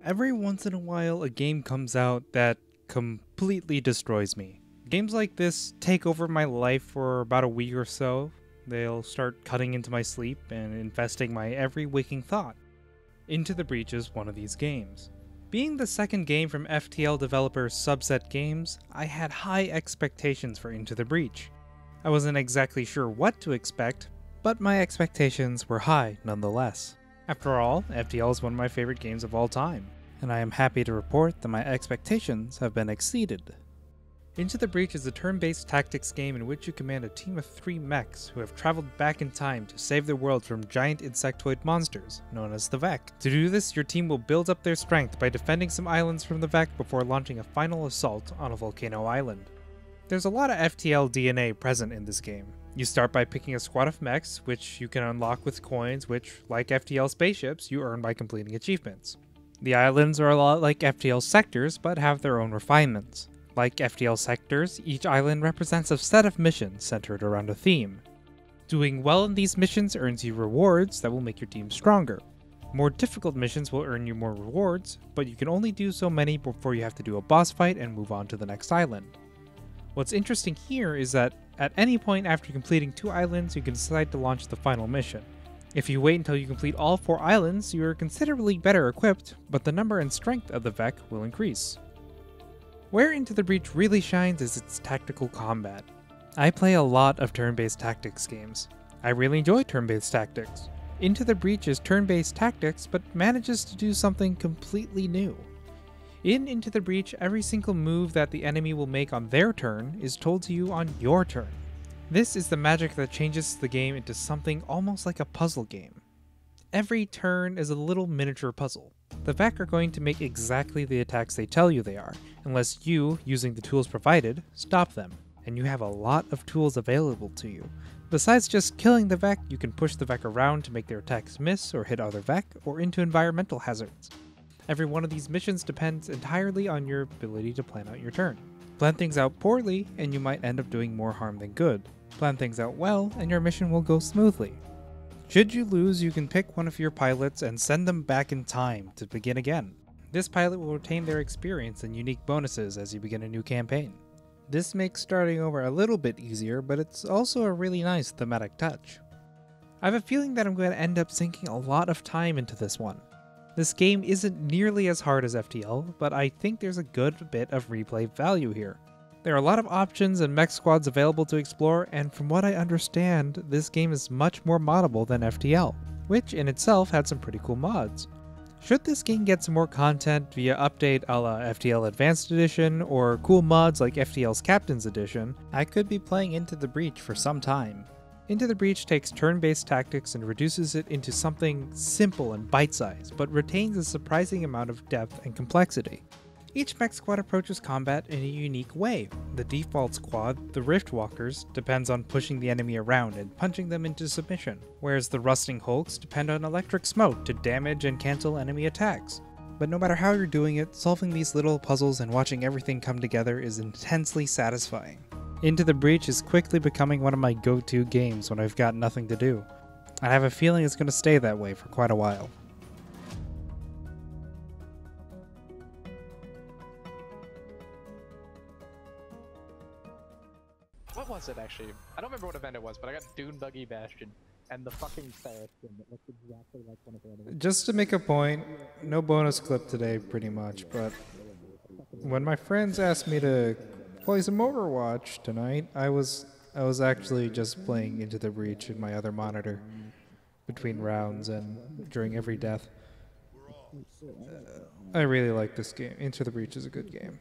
Every once in a while, a game comes out that completely destroys me. Games like this take over my life for about a week or so. They'll start cutting into my sleep and infesting my every waking thought. Into the Breach is one of these games. Being the second game from FTL developer Subset Games, I had high expectations for Into the Breach. I wasn't exactly sure what to expect, but my expectations were high nonetheless. After all, FTL is one of my favorite games of all time, and I am happy to report that my expectations have been exceeded. Into the Breach is a turn-based tactics game in which you command a team of 3 mechs who have traveled back in time to save the world from giant insectoid monsters, known as the Vek. To do this, your team will build up their strength by defending some islands from the Vek before launching a final assault on a volcano island. There's a lot of FTL DNA present in this game. You start by picking a squad of mechs, which you can unlock with coins which, like FTL spaceships, you earn by completing achievements. The islands are a lot like FTL sectors, but have their own refinements. Like FTL sectors, each island represents a set of missions centered around a theme. Doing well in these missions earns you rewards that will make your team stronger. More difficult missions will earn you more rewards, but you can only do so many before you have to do a boss fight and move on to the next island. What's interesting here is that at any point after completing 2 islands, you can decide to launch the final mission. If you wait until you complete all 4 islands, you are considerably better equipped, but the number and strength of the Vek will increase. Where Into the Breach really shines is its tactical combat. I play a lot of turn-based tactics games. I really enjoy turn-based tactics. Into the Breach is turn-based tactics, but manages to do something completely new. In Into the Breach, every single move that the enemy will make on their turn is told to you on your turn. This is the magic that changes the game into something almost like a puzzle game. Every turn is a little miniature puzzle. The Vek are going to make exactly the attacks they tell you they are, unless you, using the tools provided, stop them. And you have a lot of tools available to you. Besides just killing the Vek, you can push the Vek around to make their attacks miss or hit other Vek, or into environmental hazards. Every one of these missions depends entirely on your ability to plan out your turn. Plan things out poorly, and you might end up doing more harm than good. Plan things out well, and your mission will go smoothly. Should you lose, you can pick one of your pilots and send them back in time to begin again. This pilot will retain their experience and unique bonuses as you begin a new campaign. This makes starting over a little bit easier, but it's also a really nice thematic touch. I have a feeling that I'm going to end up sinking a lot of time into this one. This game isn't nearly as hard as FTL, but I think there's a good bit of replay value here. There are a lot of options and mech squads available to explore, and from what I understand, this game is much more moddable than FTL, which in itself had some pretty cool mods. Should this game get some more content via update a la FTL Advanced Edition or cool mods like FTL's Captain's Edition, I could be playing Into the Breach for some time. Into the Breach takes turn-based tactics and reduces it into something simple and bite-sized, but retains a surprising amount of depth and complexity. Each mech squad approaches combat in a unique way. The default squad, the Riftwalkers, depends on pushing the enemy around and punching them into submission, whereas the Rusting Hulks depend on electric smoke to damage and cancel enemy attacks. But no matter how you're doing it, solving these little puzzles and watching everything come together is intensely satisfying. Into the Breach is quickly becoming one of my go-to games when I've got nothing to do. I have a feeling it's going to stay that way for quite a while. What was it actually? I don't remember what event it was, but I got Dune Buggy Bastion and the fucking Ferret skin that looks exactly like one of the enemies. Just to make a point, no bonus clip today pretty much, but when my friends asked me to play some Overwatch tonight, I was actually just playing Into the Breach in my other monitor between rounds and during every death. I really like this game. Into the Breach is a good game.